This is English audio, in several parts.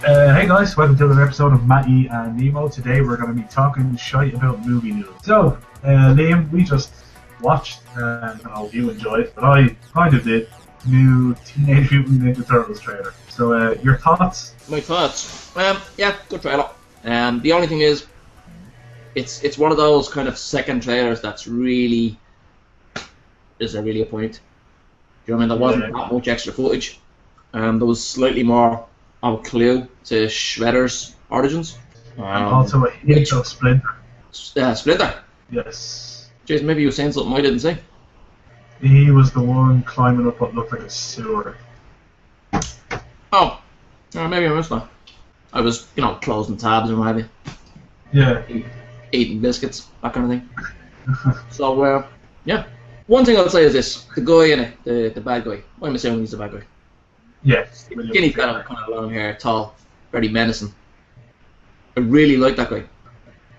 Hey guys, welcome to another episode of Mattie and Liamo. Today we're going to be talking shite about movie news. So, Liam, we just watched, and I hope you enjoyed, but I kind of did, new Teenage Mutant Ninja Turtles trailer. So, your thoughts? My thoughts? Yeah, good trailer. The only thing is, it's one of those kind of second trailers that's really, is there really a point? Do you know what I mean? There wasn't that much extra footage. There was slightly more of a clue to Shredder's origins. And also a hint of Splinter. Splinter? Yes. Jeez, maybe you were saying something I didn't say. He was the one climbing up what looked like a sewer. Oh, maybe I missed that. I was, closing tabs and what have you. Yeah. Eating biscuits, that kind of thing. So, yeah. One thing I'll say is this: the guy in it, the bad guy. I'm assuming he's the bad guy. Yes. Skinny fella, kind of long hair, tall, very menacing. I really like that guy.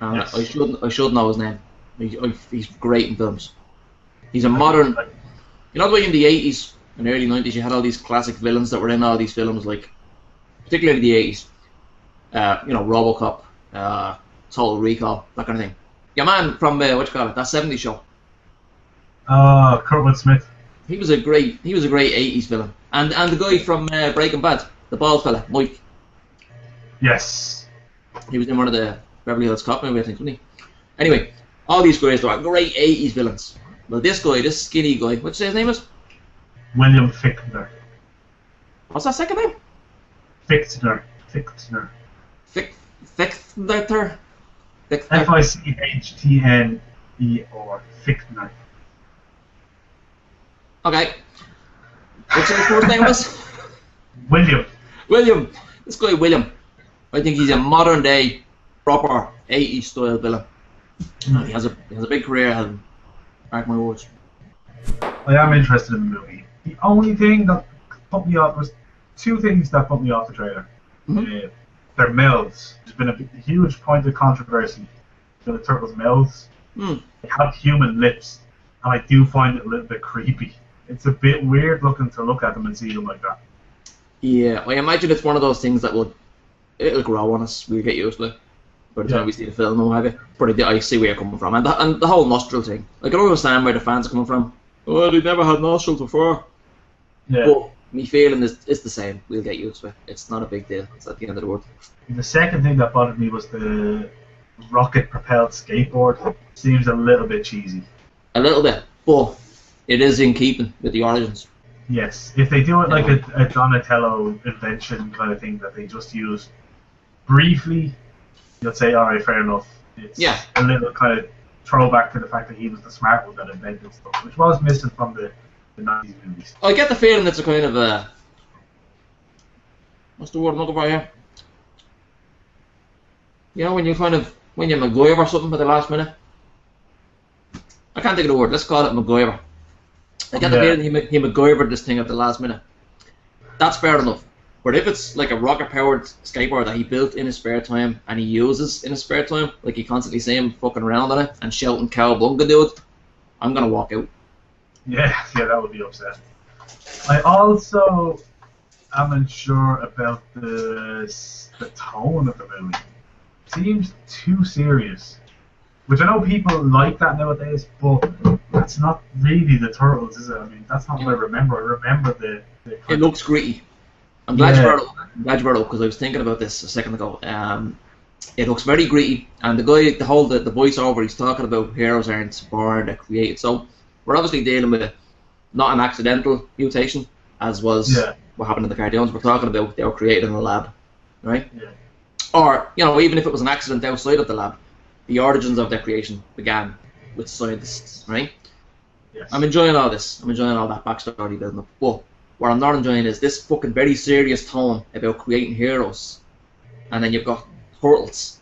Yes. I should know his name. He's great in films. He's a modern. You know the way in the 80s and early 90s you had all these classic villains that were in all these films, like particularly the 80s. RoboCop, Total Recall, that kind of thing. Your man from that 70s show. Kurtwood Smith. He was a great 80s villain. And the guy from Breaking Bad, the bald fella, Mike. Yes. He was in one of the Beverly Hills Cop movies, I think, wasn't he? Anyway, all these guys were great 80s villains. Well, this skinny guy, what'd you say his name is? William Fichtner. What's that second name? Fichtner. Fichtner. Fichtner. Fichtner. Okay. What's his first name was? William. William. This guy William. I think he's a modern day, proper 80s style villain. He has a big career ahead of him. Mark my words. I am interested in the movie. The only thing that put me off was two things that put me off the trailer. Mm-hmm. Their mouths. There's been a huge point of controversy for the turtles' mouths. Mm. They have human lips, and I do find it a little bit creepy. It's a bit weird looking to look at them and see them like that. Yeah, I imagine it's one of those things that it'll grow on us. We'll get used to it by the time we see the film and what have you. But I see where you're coming from, and the whole nostril thing. I can understand where the fans are coming from. Oh, they've never had nostrils before. Yeah. But me feeling is the same. We'll get used to it. It's not a big deal. It's at the end of the world. The second thing that bothered me was the rocket-propelled skateboard. Seems a little bit cheesy. A little bit, but it is in keeping with the origins. Yes, if they do it like a Donatello invention kind of thing that they just use briefly, you'll say, alright, fair enough. It's a little kind of throwback to the fact that he was the smart one that invented stuff, which was missing from the 90s movies. I get the feeling it's a kind of a... What's the word I'm looking for here? You know, when you MacGyver or something at the last minute? I can't think of the word. Let's call it MacGyver. I get the feeling he MacGyvered this thing at the last minute. That's fair enough. But if it's like a rocket-powered skateboard that he built in his spare time and he uses in his spare time, like you constantly see him fucking around on it and shouting cowabunga, dude, I'm gonna walk out. Yeah, that would be upsetting. I also am unsure about the tone of the movie. It seems too serious. Which I know people like that nowadays, but that's not really the Turtles, is it? I mean, that's not what I remember. I remember the it looks gritty. I'm glad you brought it up because I was thinking about this a second ago. It looks very gritty, and the guy, the voiceover, he's talking about heroes aren't born, they're created. So we're obviously dealing with not an accidental mutation, as was what happened in the cartoons. We're talking about they were created in a lab, right? Yeah. Or even if it was an accident outside of the lab. The origins of their creation began with scientists, right? Yes. I'm enjoying all this. I'm enjoying all that backstory building up. But what I'm not enjoying is this fucking very serious tone about creating heroes, and then you've got turtles.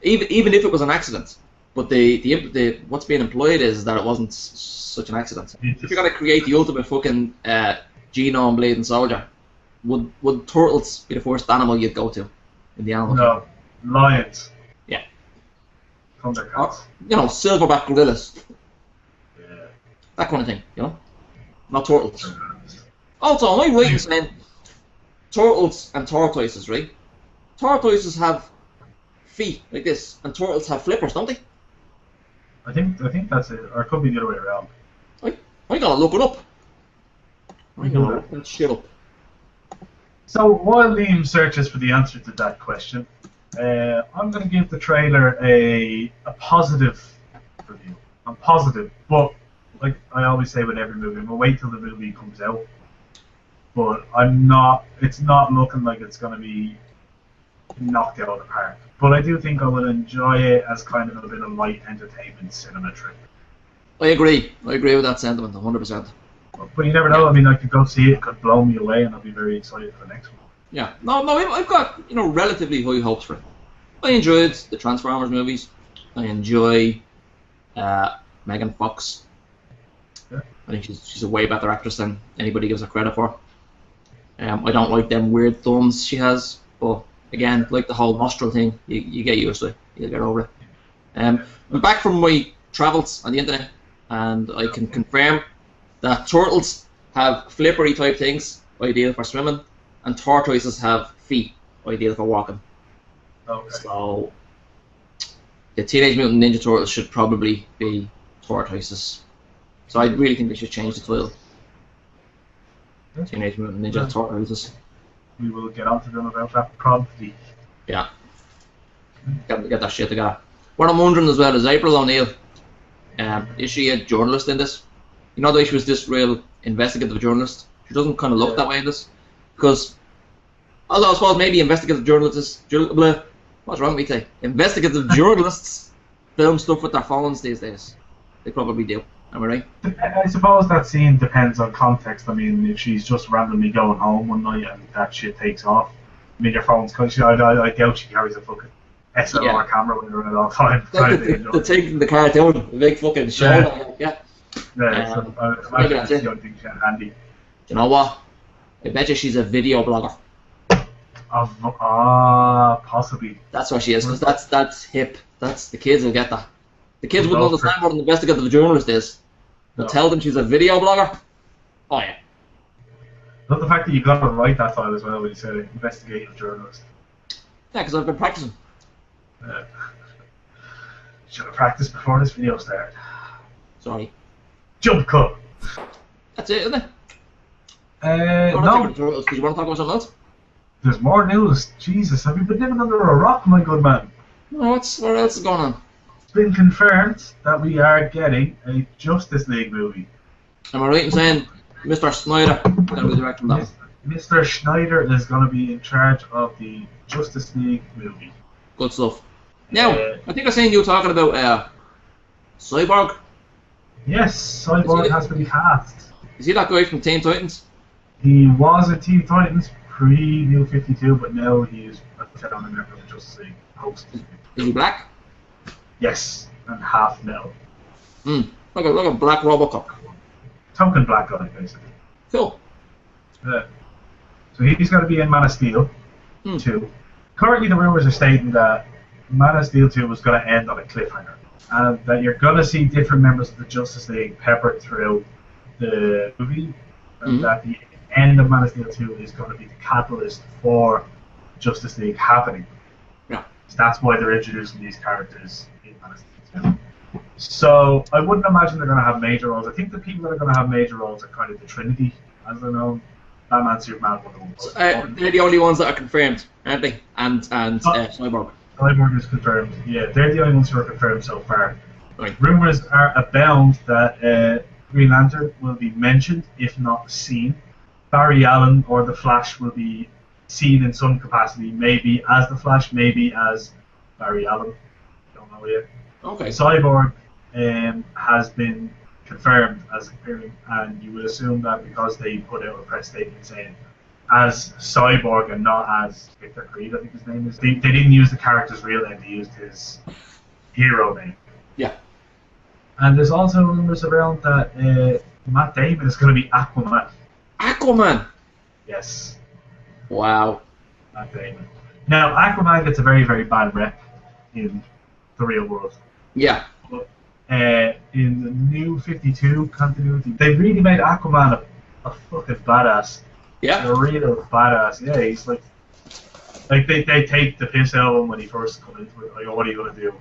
Even if it was an accident, but the what's being employed is that it wasn't such an accident. If you're gonna create the ultimate fucking genome bleeding soldier, would turtles be the first animal you'd go to in the animal? No, lions. Yeah. Thundercats. Silverback gorillas. Yeah. That kind of thing, Not turtles. Also, am I right in saying turtles and tortoises, right? Tortoises have feet like this, and turtles have flippers, don't they? I think that's it, or it could be the other way around. I gotta look it up. I gotta look that shit up. So while Liam searches for the answer to that question, I'm going to give the trailer a positive review. I'm positive, but like I always say with every movie, I'm going to wait till the movie comes out. But it's not looking like it's going to be knocked out of the park. But I do think I will enjoy it as kind of a bit of light entertainment cinema trip. I agree with that sentiment, 100%. But you never know. I mean, I could go see it could blow me away, and I'll be very excited for the next one. Yeah, no, I've got relatively high hopes for it. I enjoyed the Transformers movies. I enjoy Megan Fox. Yeah. I think she's a way better actress than anybody gives her credit for. I don't like them weird thumbs she has, but again, like the whole nostril thing, you get used to it. You get over it. I'm back from my travels on the internet, and I can confirm that turtles have flippery type things, ideal for swimming, and tortoises have feet, ideal for walking. Okay. So the Teenage Mutant Ninja Turtles should probably be tortoises. So I really think they should change the title. Yeah. Teenage Mutant Ninja Turtles. We will get on to them about that promptly. Yeah. Get that shit together. What I'm wondering as well is April O'Neil. Is she a journalist in this? You know the way she was this real investigative journalist? She doesn't kind of look that way in this. Because, although I suppose maybe investigative journalists, what's wrong with me today? Investigative journalists film stuff with their phones these days. They probably do. Am I right? I suppose that scene depends on context. I mean, if she's just randomly going home one night and that shit takes off, I mean, your phone's I doubt she carries a fucking SLR camera with her at all times. The thing from the cartoon, the big fucking show. Yeah. So I imagine that's the only thing she had handy. Do you know what? I bet you she's a video blogger. Possibly. That's what she is, because that's hip. The kids will get that. The kids wouldn't understand what an investigative journalist is. But tell them she's a video blogger. Oh yeah. Not the fact that you got it right that time as well when you said investigative journalist. Yeah, because I've been practicing. Should have practiced before this video started. Sorry. Jump cut. That's it, isn't it? No. Did you want to talk about something else? There's more news. Jesus, have you been living under a rock, my good man? No, what else is going on? It's been confirmed that we are getting a Justice League movie. Am I right in saying Mr. Snyder is going to be directing that? Mr. Schneider is going to be in charge of the Justice League movie. Good stuff. Now, I think I seen you talking about Cyborg. Yes, Cyborg has been cast. Is he that guy from Teen Titans? He was in Teen Titans pre-New 52, but now he is a member of the Justice League host. Is he black? Yes, and half metal. Like a black Robocop. Token black guy, basically. Cool. So he's going to be in Man of Steel 2. Currently the rumours are stating that Man of Steel 2 was going to end on a cliffhanger. And that you're going to see different members of the Justice League peppered through the movie. And that the end of Man of Steel 2 is going to be the catalyst for Justice League happening. Yeah. So that's why they're introducing these characters in Man of Steel 2. So I wouldn't imagine they're going to have major roles. I think the people that are going to have major roles are kind of the Trinity, as they're known. Batman, Superman, Wonder Woman. They're the only ones that are confirmed, aren't they? And Cyborg. Cyborg is confirmed. Yeah, they're the only ones who are confirmed so far. Right. Rumours are abound that Green Lantern will be mentioned, if not seen. Barry Allen or the Flash will be seen in some capacity, maybe as the Flash, maybe as Barry Allen. Don't know yet. Okay. Cyborg has been confirmed as appearing, and you would assume that because they put out a press statement saying as Cyborg and not as Victor Creed, I think his name is. They didn't use the character's real name, they used his hero name. Yeah. And there's also rumours around that Matt Damon is going to be Aquaman. Aquaman? Yes. Wow. Matt Damon. Now, Aquaman gets a very, very bad rep in the real world. Yeah. But in the new 52 continuity, they really made Aquaman a fucking badass. Yeah. A real badass. Yeah, he's like they take the piss out of him when he first comes into it. Like, oh, what are you gonna do?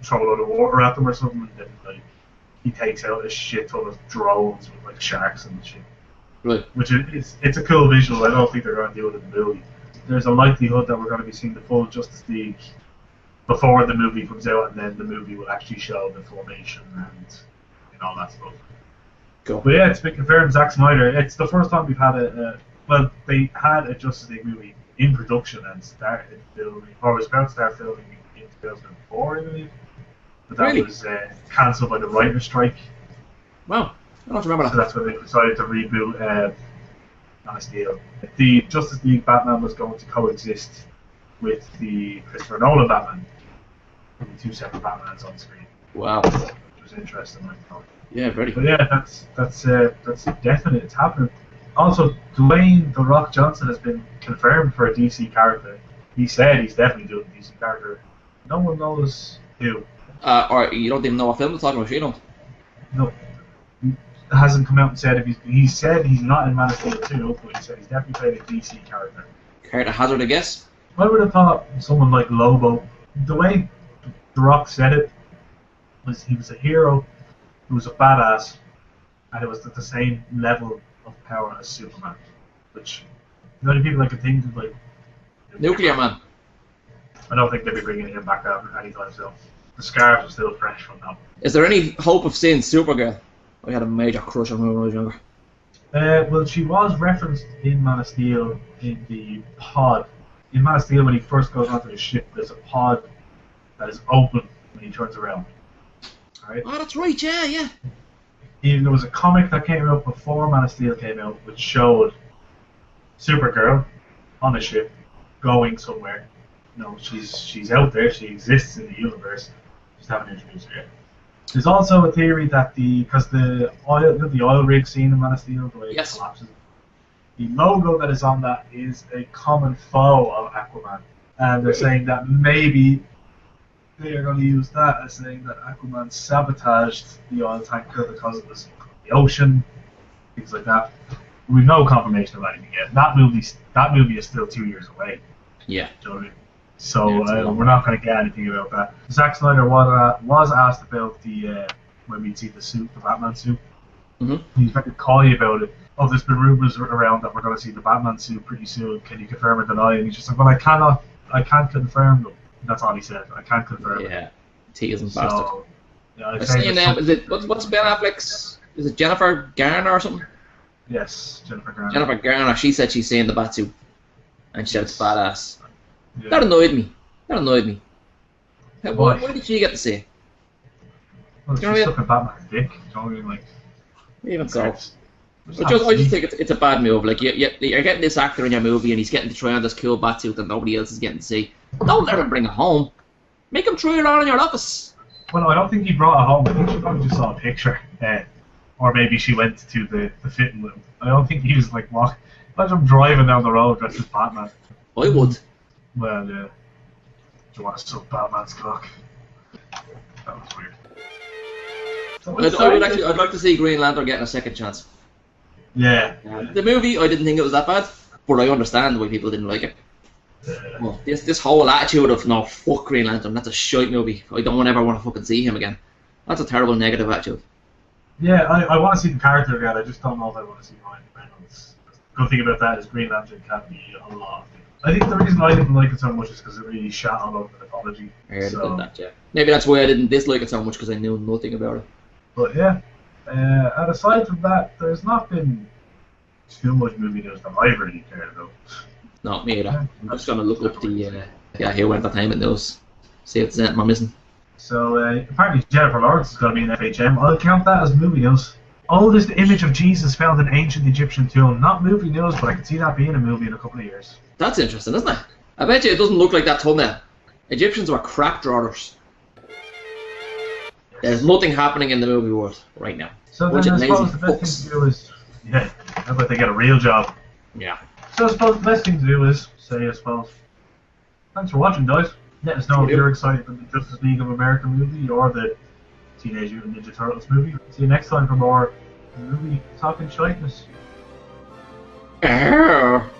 Throw a load of water at them or something? And then like he takes out a shit ton of drones with like sharks and shit. Right. Which it's a cool visual. I don't think they're going to do it in the movie. There's a likelihood that we're going to be seeing the full Justice League before the movie comes out, and then the movie will actually show the formation and all that stuff. Cool. But yeah, it's been confirmed. Zack Snyder. It's the first time we've had well, they had a Justice League movie in production and started filming, or was about to start filming in 2004, I believe. But that Really? was cancelled by the writer's strike. Wow. I don't remember So that. that's when they decided to reboot Man of Steel. The Justice League Batman was going to coexist with the Christopher Nolan Batman. The two separate Batmans on screen. Wow. Which was interesting, I thought. Yeah, very. But yeah, that's definite. It's happening. Also, Dwayne The Rock Johnson has been confirmed for a DC character. He said he's definitely doing a DC character. No one knows who. Or you don't even know what film they're talking about, you don't? No. It hasn't come out and said if he said he's not in Man of Steel 2, but he said he's definitely played a DC character. Care to hazard a guess? I would have thought someone like Lobo. The way The Rock said it was he was a hero who was a badass, and it was at the same level of power as Superman. Which the only people I could think of like Nuclear Man. I don't think they'll be bringing him back out anytime soon. The scars are still fresh from that. Is there any hope of seeing Supergirl? I had a major crush on her when I was younger. Well, she was referenced in Man of Steel in the pod. In Man of Steel, when he first goes onto the ship, there's a pod that is open when he turns around. Alright? Oh, that's right, yeah. Even there was a comic that came out before Man of Steel came out, which showed Supergirl on a ship going somewhere. You know, she's out there. She exists in the universe. Just haven't introduced her yet. There's also a theory that because the oil rig scene in Man of Steel, the way it collapses, the logo that is on that is a common foe of Aquaman, and they're saying that maybe they are going to use that as saying that Aquaman sabotaged the oil tanker because it was in the ocean, things like that. We've no confirmation of anything yet. That movie is still 2 years away. Yeah. Do you know what I mean? So we're not going to get anything about that. Zack Snyder was asked about the when we'd see the suit, the Batman suit. Mm-hmm. He's very coy about it. Oh, there's been rumors around that we're going to see the Batman suit pretty soon. Can you confirm or deny? And he's just like, well, I can't confirm them. That's all he said. I can't confirm it. Yeah. T isn't bastard. So, yeah, I'm saying is it what's Ben Affleck's? Is it Jennifer Garner or something? Yes, Jennifer Garner. Jennifer Garner. She said she's seeing the Batsuit, and she said it's badass. Yeah. That annoyed me. What did she get to say? Well, she's sucking Batman's dick. Do you know what I mean? Like, even so. I just think it's a bad move. Like you're getting this actor in your movie, and he's getting to try on this cool Batsuit that nobody else is getting to see. Don't let him bring it home. Make him try it on in your office. Well, I don't think he brought it home. I think she probably just saw a picture. Or maybe she went to the fitting room. I don't think he was like walking. Imagine him driving down the road dressed as Batman. I would. Well, yeah. Do you want to suck Batman's cock? That was weird. I'd like to see Green Lantern getting a second chance. Yeah. The movie, I didn't think it was that bad, but I understand why people didn't like it. Well, this whole attitude of no, fuck Green Lantern, that's a shite movie. I don't ever want to fucking see him again. That's a terrible negative attitude. Yeah, I want to see the character again. I just don't know if I want to see Ryan Reynolds. The good thing about that is Green Lantern can be a lot. I think the reason I didn't like it so much is because it really shat all over the mythology. Maybe that's why I didn't dislike it so much, because I knew nothing about it. But yeah, and aside from that, there's not been too much movie news that I've really cared about. No, me either. I'm just gonna look up the Yahoo Entertainment news, see if there's anything I'm missing. So apparently Jennifer Lawrence is going to be in FHM. I'll count that as movie news. Oldest image of Jesus found in ancient Egyptian tomb. Not movie news, but I can see that being a movie in a couple of years. That's interesting, isn't it? I bet you it doesn't look like that thumbnail. Egyptians were crap drawers. There's nothing happening in the movie world right now. So then I suppose the best thing to do is, how about they get a real job? Yeah. So I suppose the best thing to do is say, I suppose, thanks for watching, guys. Let us know if you're excited for the Justice League of America movie or the Teenage Mutant Ninja Turtles movie. See you next time for more movie talking shiteness. Arr.